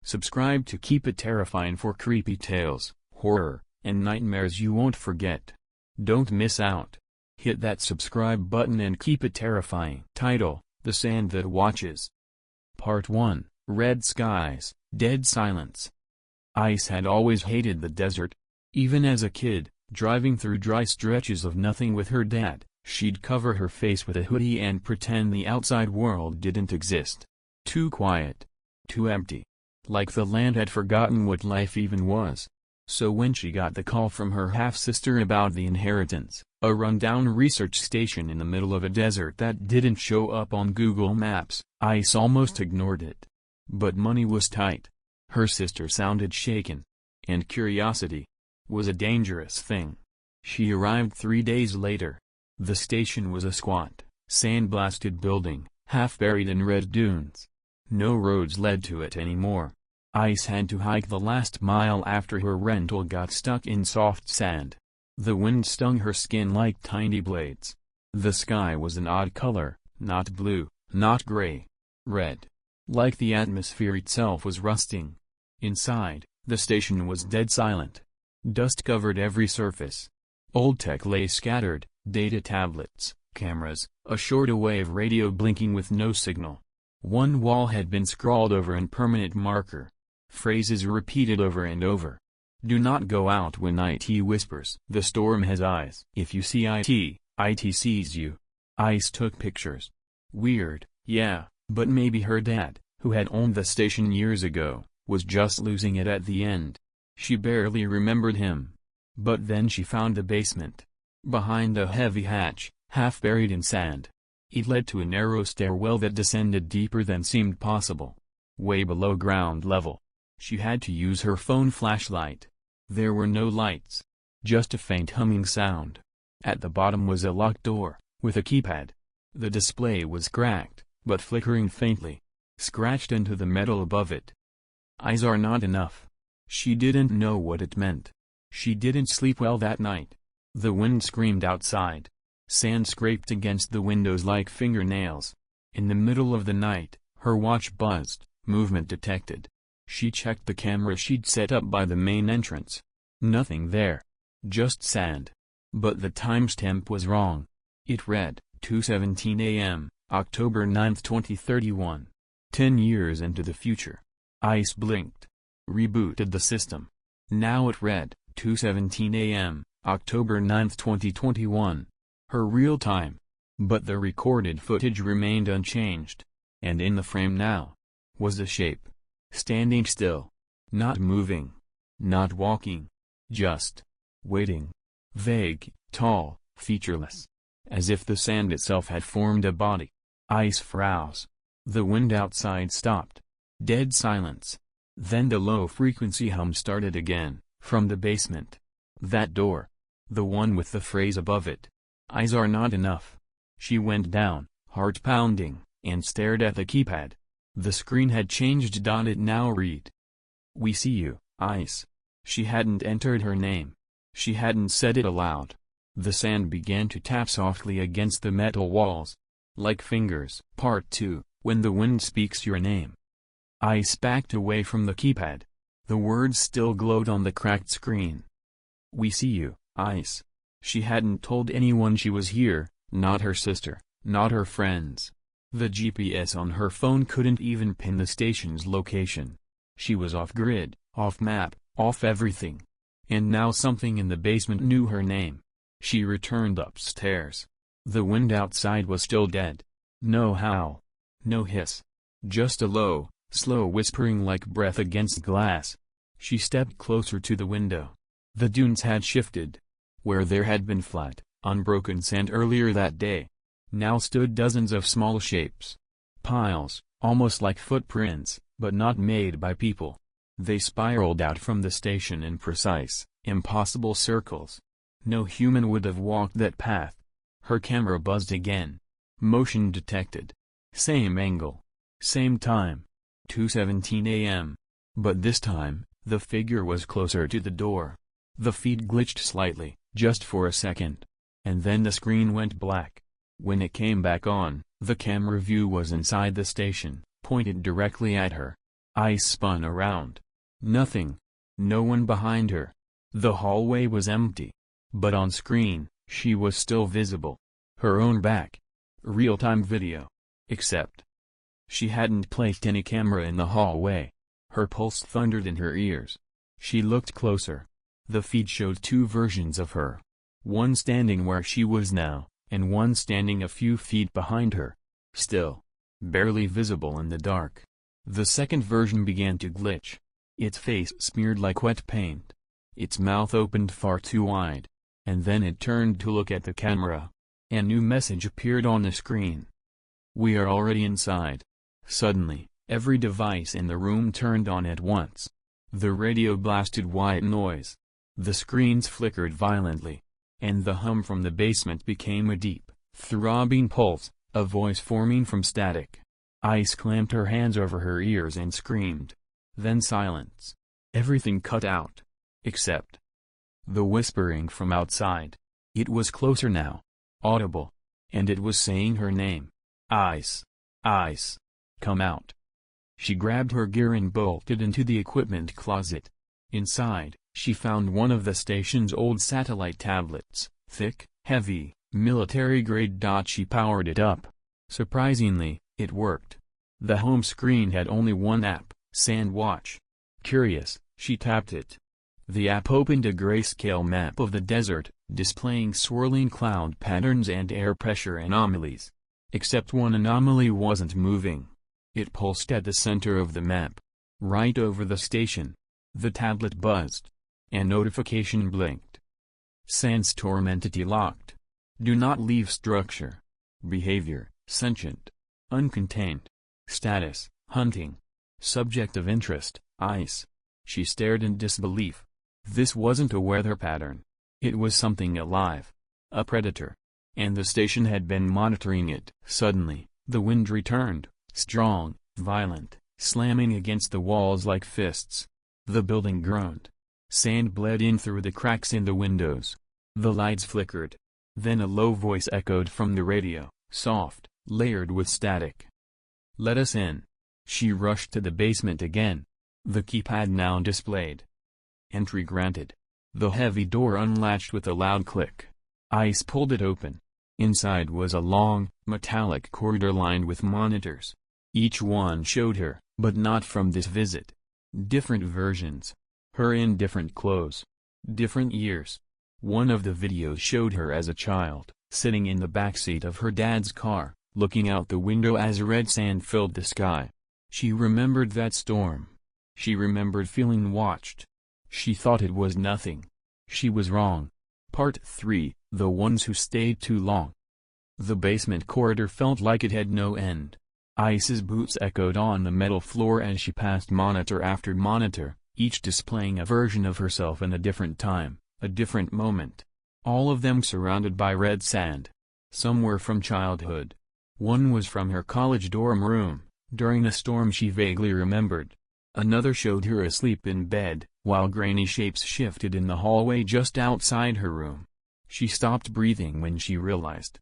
Subscribe to Keep It Terrifying for creepy tales, horror, and nightmares you won't forget. Don't miss out. Hit that subscribe button and keep it terrifying. Title: The Sand That Watches. Part 1, Red Skies, Dead Silence. Ice had always hated the desert. Even as a kid, driving through dry stretches of nothing with her dad, she'd cover her face with a hoodie and pretend the outside world didn't exist. Too quiet. Too empty. Like the land had forgotten what life even was. So when she got the call from her half-sister about the inheritance, a rundown research station in the middle of a desert that didn't show up on Google Maps, Ice almost ignored it. But money was tight. Her sister sounded shaken. And curiosity was a dangerous thing. She arrived 3 days later. The station was a squat, sandblasted building, half buried in red dunes. No roads led to it anymore. Ice had to hike the last mile after her rental got stuck in soft sand. The wind stung her skin like tiny blades. The sky was an odd color, not blue, not gray. Red. Like the atmosphere itself was rusting. Inside, the station was dead silent. Dust covered every surface. Old tech lay scattered, data tablets, cameras, a shortwave radio blinking with no signal. One wall had been scrawled over in permanent marker. Phrases repeated over and over. Do not go out when IT whispers. The storm has eyes. If you see IT sees you. Ice took pictures. Weird, yeah, but maybe her dad, who had owned the station years ago, was just losing it at the end. She barely remembered him. But then she found the basement. Behind a heavy hatch, half buried in sand. It led to a narrow stairwell that descended deeper than seemed possible. Way below ground level. She had to use her phone flashlight. There were no lights. Just a faint humming sound. At the bottom was a locked door, with a keypad. The display was cracked, but flickering faintly. Scratched into the metal above it. Eyes are not enough. She didn't know what it meant. She didn't sleep well that night. The wind screamed outside. Sand scraped against the windows like fingernails. In the middle of the night, her watch buzzed, movement detected. She checked the camera she'd set up by the main entrance. Nothing there. Just sand. But the timestamp was wrong. It read, 2:17 a.m., October 9, 2031. 10 years into the future. Ice blinked. Rebooted the system. Now it read, 2:17 a.m., October 9, 2021. Her real time. But the recorded footage remained unchanged. And in the frame now was a shape. Standing still. Not moving. Not walking. Just waiting. Vague, tall, featureless. As if the sand itself had formed a body. Ice froze. The wind outside stopped. Dead silence. Then the low-frequency hum started again, from the basement. That door. The one with the phrase above it. Eyes are not enough. She went down, heart pounding, and stared at the keypad. The screen had changed. It now read, "We see you, Ice." She hadn't entered her name. She hadn't said it aloud. The sand began to tap softly against the metal walls. Like fingers. Part 2, When the Wind Speaks Your Name. Ice backed away from the keypad. The words still glowed on the cracked screen. "We see you, Ice." She hadn't told anyone she was here, not her sister, not her friends. The GPS on her phone couldn't even pin the station's location. She was off-grid, off-map, off everything. And now something in the basement knew her name. She returned upstairs. The wind outside was still dead. No howl. No hiss. Just a low, slow whispering like breath against glass. She stepped closer to the window. The dunes had shifted. Where there had been flat, unbroken sand earlier that day, now stood dozens of small shapes. Piles, almost like footprints, but not made by people. They spiraled out from the station in precise, impossible circles. No human would have walked that path. Her camera buzzed again. Motion detected. Same angle. Same time. 2:17 a.m. But this time, the figure was closer to the door. The feed glitched slightly, just for a second. And then the screen went black. When it came back on, the camera view was inside the station, pointed directly at her. Ice spun around. Nothing. No one behind her. The hallway was empty. But on screen, she was still visible. Her own back. Real-time video. Except she hadn't placed any camera in the hallway. Her pulse thundered in her ears. She looked closer. The feed showed two versions of her. One standing where she was now, and one standing a few feet behind her. Still. Barely visible in the dark. The second version began to glitch. Its face smeared like wet paint. Its mouth opened far too wide. And then it turned to look at the camera. A new message appeared on the screen. "We are already inside." Suddenly, every device in the room turned on at once. The radio blasted white noise. The screens flickered violently. And the hum from the basement became a deep, throbbing pulse, a voice forming from static. Ice clamped her hands over her ears and screamed. Then silence. Everything cut out. Except the whispering from outside. It was closer now. Audible. And it was saying her name. Ice. Ice. Come out. She grabbed her gear and bolted into the equipment closet. Inside, she found one of the station's old satellite tablets, thick, heavy, military-grade. She powered it up. Surprisingly, it worked. The home screen had only one app, Sandwatch. Curious, she tapped it. The app opened a grayscale map of the desert, displaying swirling cloud patterns and air pressure anomalies. Except one anomaly wasn't moving. It pulsed at the center of the map. Right over the station. The tablet buzzed. A notification blinked. Sandstorm entity locked. Do not leave structure. Behavior, sentient. Uncontained. Status, hunting. Subject of interest, ice. She stared in disbelief. This wasn't a weather pattern. It was something alive. A predator. And the station had been monitoring it. Suddenly, the wind returned, strong, violent, slamming against the walls like fists. The building groaned. Sand bled in through the cracks in the windows. The lights flickered. Then a low voice echoed from the radio, soft, layered with static. "Let us in." She rushed to the basement again. The keypad now displayed. Entry granted. The heavy door unlatched with a loud click. Ice pulled it open. Inside was a long, metallic corridor lined with monitors. Each one showed her, but not from this visit. Different versions. Her in different clothes. Different years. One of the videos showed her as a child, sitting in the backseat of her dad's car, looking out the window as red sand filled the sky. She remembered that storm. She remembered feeling watched. She thought it was nothing. She was wrong. Part 3, The Ones Who Stayed Too Long. The basement corridor felt like it had no end. Ice's boots echoed on the metal floor as she passed monitor after monitor, each displaying a version of herself in a different time, a different moment. All of them surrounded by red sand. Some were from childhood. One was from her college dorm room, during a storm she vaguely remembered. Another showed her asleep in bed, while grainy shapes shifted in the hallway just outside her room. She stopped breathing when she realized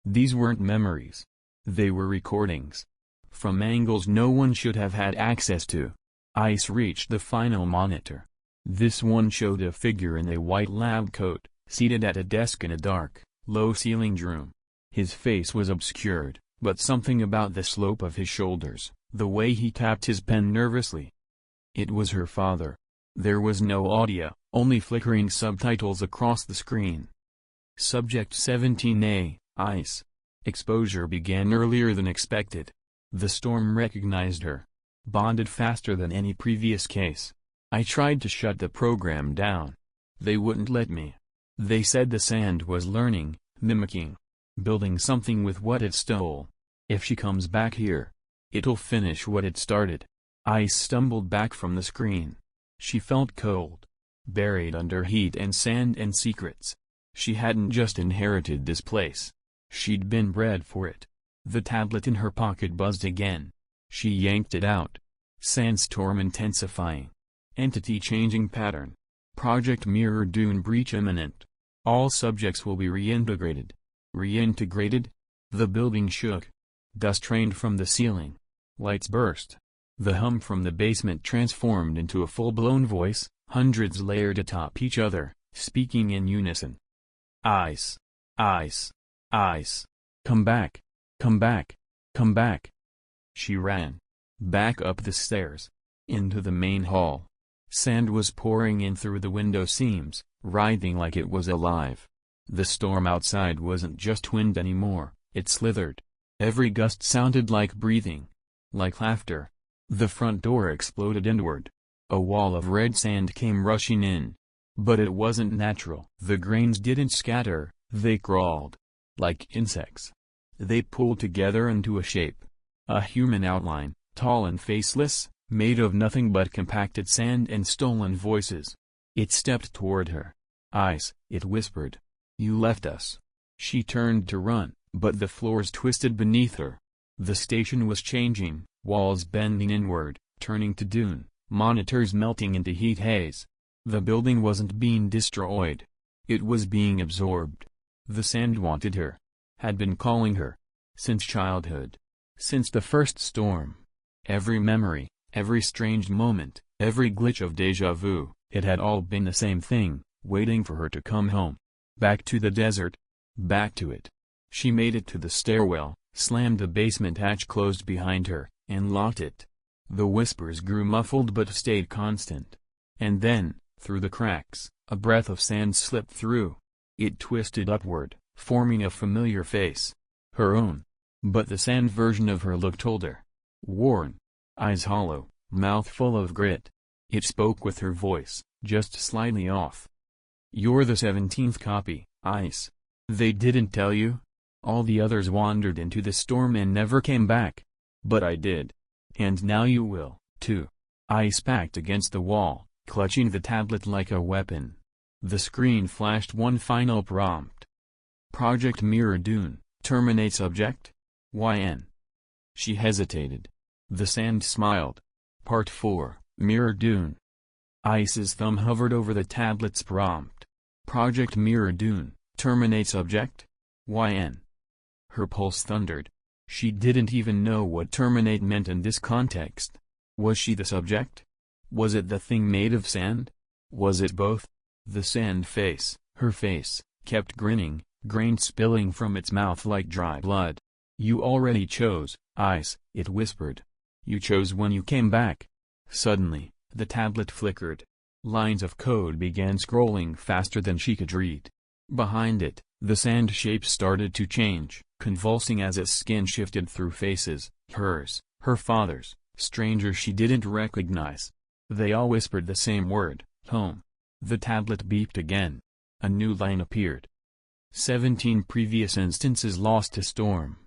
these weren't memories. They were recordings. From angles no one should have had access to. Ice reached the final monitor. This one showed a figure in a white lab coat, seated at a desk in a dark, low-ceilinged room. His face was obscured, but something about the slope of his shoulders, the way he tapped his pen nervously. It was her father. There was no audio, only flickering subtitles across the screen. Subject 17A, Ice. Exposure began earlier than expected. The storm recognized her. Bonded faster than any previous case. I tried to shut the program down. They wouldn't let me. They said the sand was learning, mimicking, building something with what it stole. If she comes back here, it'll finish what it started. Ice stumbled back from the screen. She felt cold. Buried under heat and sand and secrets. She hadn't just inherited this place. She'd been bred for it. The tablet in her pocket buzzed again. She yanked it out. Sandstorm intensifying. Entity changing pattern. Project Mirror Dune breach imminent. All subjects will be reintegrated. Reintegrated? The building shook. Dust rained from the ceiling. Lights burst. The hum from the basement transformed into a full-blown voice, hundreds layered atop each other, speaking in unison. Ice. Ice. Ice. Come back. Come back. Come back. She ran. Back up the stairs. Into the main hall. Sand was pouring in through the window seams, writhing like it was alive. The storm outside wasn't just wind anymore, it slithered. Every gust sounded like breathing. Like laughter. The front door exploded inward. A wall of red sand came rushing in. But it wasn't natural. The grains didn't scatter, they crawled. Like insects. They pulled together into a shape. A human outline, tall and faceless, made of nothing but compacted sand and stolen voices. It stepped toward her. Ice, it whispered. You left us. She turned to run, but the floors twisted beneath her. The station was changing, walls bending inward, turning to dune, monitors melting into heat haze. The building wasn't being destroyed. It was being absorbed. The sand wanted her. Had been calling her. Since childhood. Since the first storm. Every memory, every strange moment, every glitch of déjà vu, it had all been the same thing, waiting for her to come home. Back to the desert. Back to it. She made it to the stairwell, slammed the basement hatch closed behind her, and locked it. The whispers grew muffled but stayed constant. And then, through the cracks, a breath of sand slipped through. It twisted upward, forming a familiar face. Her own. But the sand version of her looked older. Worn. Eyes hollow, mouth full of grit. It spoke with her voice, just slightly off. You're the 17th copy, Ice. They didn't tell you? All the others wandered into the storm and never came back. But I did. And now you will, too. Ice backed against the wall, clutching the tablet like a weapon. The screen flashed one final prompt. Project Mirror Dune, terminate subject? YN. She hesitated. The sand smiled. Part 4, Mirror Dune. Ice's thumb hovered over the tablet's prompt. Project Mirror Dune, terminate subject? YN. Her pulse thundered. She didn't even know what terminate meant in this context. Was she the subject? Was it the thing made of sand? Was it both? The sand face, her face, kept grinning, grain spilling from its mouth like dry blood. You already chose, Ice, it whispered. You chose when you came back. Suddenly, the tablet flickered. Lines of code began scrolling faster than she could read. Behind it, the sand shape started to change, convulsing as its skin shifted through faces, hers, her father's, strangers she didn't recognize. They all whispered the same word, home. The tablet beeped again. A new line appeared. 17 previous instances lost to storm.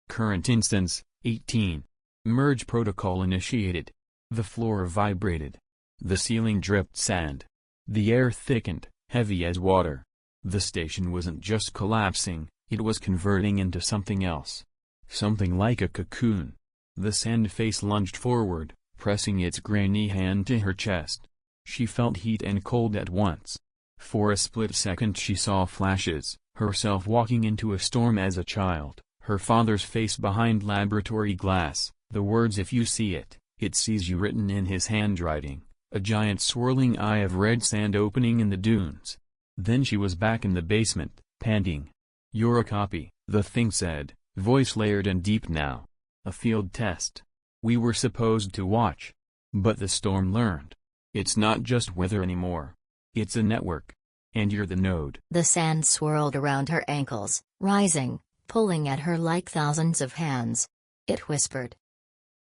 Current instance, 18. Merge protocol initiated. The floor vibrated. The ceiling dripped sand. The air thickened, heavy as water. The station wasn't just collapsing, it was converting into something else. Something like a cocoon. The sand face lunged forward, pressing its grainy hand to her chest. She felt heat and cold at once. For a split second she saw flashes, herself walking into a storm as a child, her father's face behind laboratory glass, the words "if you see it, it sees you" written in his handwriting, a giant swirling eye of red sand opening in the dunes. Then she was back in the basement, panting. You're a copy, the thing said, voice layered and deep now. A field test. We were supposed to watch. But the storm learned. It's not just weather anymore. It's a network. And you're the node. The sand swirled around her ankles, rising, pulling at her like thousands of hands. It whispered.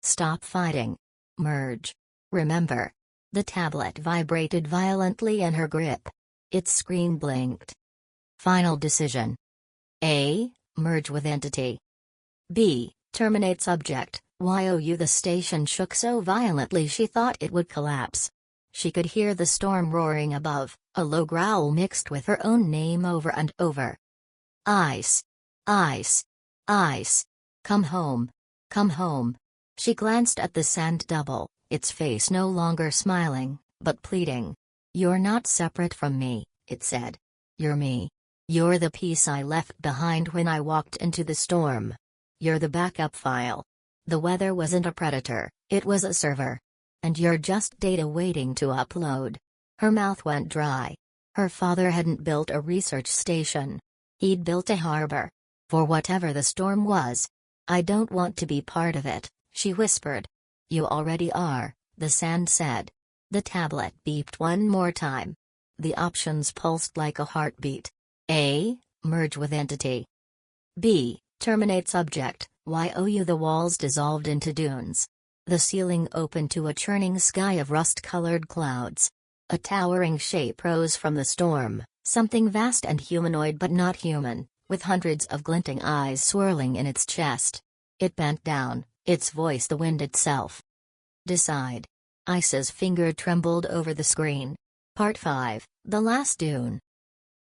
Stop fighting. Merge. Remember. The tablet vibrated violently in her grip. Its screen blinked. Final decision. A. Merge with entity. B. Terminate subject. YOU. The station shook so violently she thought it would collapse. She could hear the storm roaring above, a low growl mixed with her own name over and over. Ice. Ice. Ice. Come home. Come home. She glanced at the sand double, its face no longer smiling, but pleading. You're not separate from me, it said. You're me. You're the piece I left behind when I walked into the storm. You're the backup file. The weather wasn't a predator, it was a server. And you're just data waiting to upload. Her mouth went dry. Her father hadn't built a research station. He'd built a harbor. For whatever the storm was. I don't want to be part of it, she whispered. You already are, the sand said. The tablet beeped one more time. The options pulsed like a heartbeat. A. Merge with entity. B. Terminate subject. YOU. The walls dissolved into dunes. The ceiling opened to a churning sky of rust-colored clouds. A towering shape rose from the storm, something vast and humanoid but not human, with hundreds of glinting eyes swirling in its chest. It bent down, its voice the wind itself. Decide. Ice's finger trembled over the screen. Part 5, The Last Dune.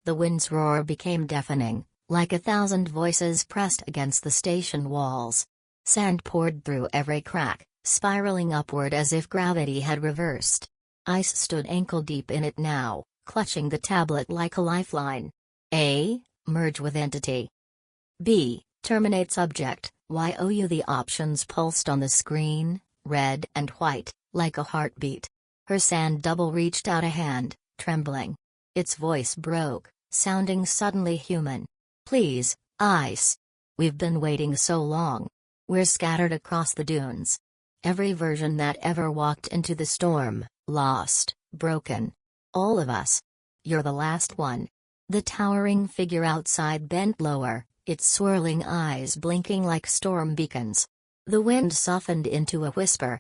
The wind's roar became deafening, like 1,000 voices pressed against the station walls. Sand poured through every crack, spiraling upward as if gravity had reversed. Ice stood ankle-deep in it now, clutching the tablet like a lifeline. A. Merge with entity. B. Terminate subject. YOU. The options pulsed on the screen, red and white, like a heartbeat. Her sand double reached out a hand, trembling. Its voice broke, sounding suddenly human. Please, Ice. We've been waiting so long. We're scattered across the dunes. Every version that ever walked into the storm, lost, broken. All of us. You're the last one. The towering figure outside bent lower, its swirling eyes blinking like storm beacons. The wind softened into a whisper.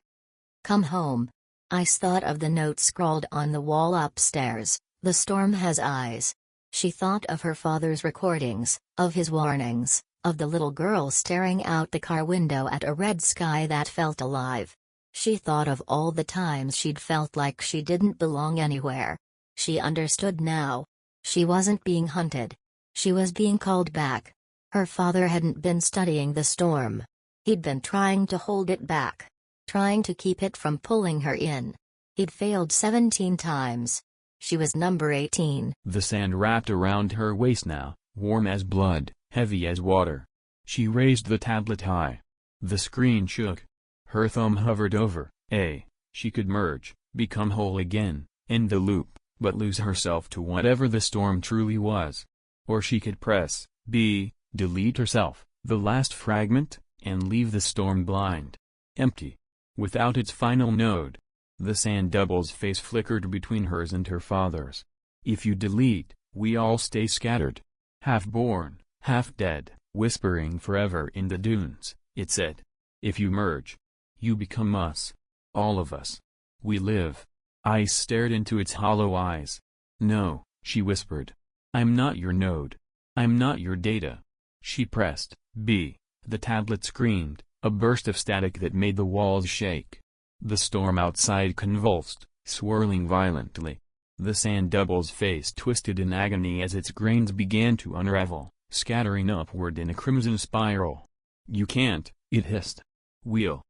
Come home. Ice thought of the note scrawled on the wall upstairs, the storm has eyes. She thought of her father's recordings, of his warnings, of the little girl staring out the car window at a red sky that felt alive. She thought of all the times she'd felt like she didn't belong anywhere. She understood now. She wasn't being hunted. She was being called back. Her father hadn't been studying the storm. He'd been trying to hold it back. Trying to keep it from pulling her in. He'd failed 17 times. She was number 18. The sand wrapped around her waist now, warm as blood, heavy as water. She raised the tablet high. The screen shook. Her thumb hovered over A. She could merge, become whole again, end the loop, but lose herself to whatever the storm truly was. Or she could press B. Delete herself, the last fragment, and leave the storm blind. Empty. Without its final node. The sand double's face flickered between hers and her father's. If you delete, we all stay scattered. Half born, half dead, whispering forever in the dunes, it said. If you merge, you become us. All of us. We live. Ice stared into its hollow eyes. No, she whispered. I'm not your node. I'm not your data. She pressed B. The tablet screamed, a burst of static that made the walls shake. The storm outside convulsed, swirling violently. The sand double's face twisted in agony as its grains began to unravel, scattering upward in a crimson spiral. You can't, it hissed. We'll.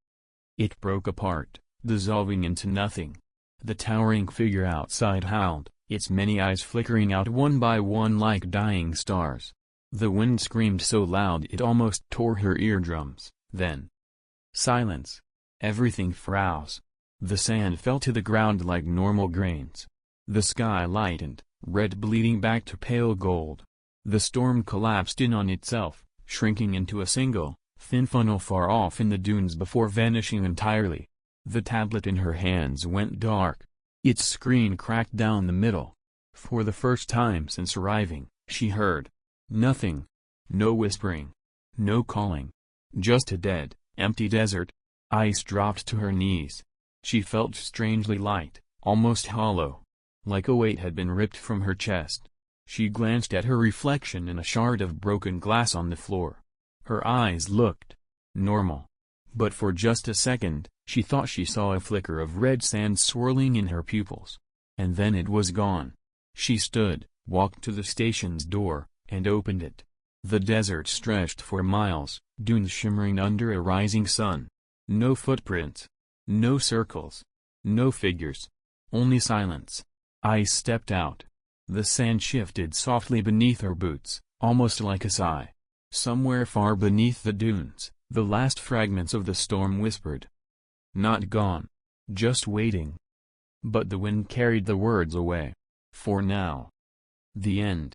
It broke apart, dissolving into nothing. The towering figure outside howled, its many eyes flickering out one by one like dying stars. The wind screamed so loud it almost tore her eardrums. Then. Silence. Everything froze. The sand fell to the ground like normal grains. The sky lightened, red bleeding back to pale gold. The storm collapsed in on itself, shrinking into a single, thin funnel far off in the dunes before vanishing entirely. The tablet in her hands went dark. Its screen cracked down the middle. For the first time since arriving, she heard. Nothing. No whispering. No calling. Just a dead, empty desert. Ice dropped to her knees. She felt strangely light, almost hollow. Like a weight had been ripped from her chest. She glanced at her reflection in a shard of broken glass on the floor. Her eyes looked normal. But for just a second, she thought she saw a flicker of red sand swirling in her pupils. And then it was gone. She stood, walked to the station's door, and opened it. The desert stretched for miles, dunes shimmering under a rising sun. No footprints. No circles. No figures. Only silence. Ice stepped out. The sand shifted softly beneath her boots, almost like a sigh. Somewhere far beneath the dunes, The last fragments of the storm whispered. Not gone. Just waiting. But the wind carried the words away. For now. The end.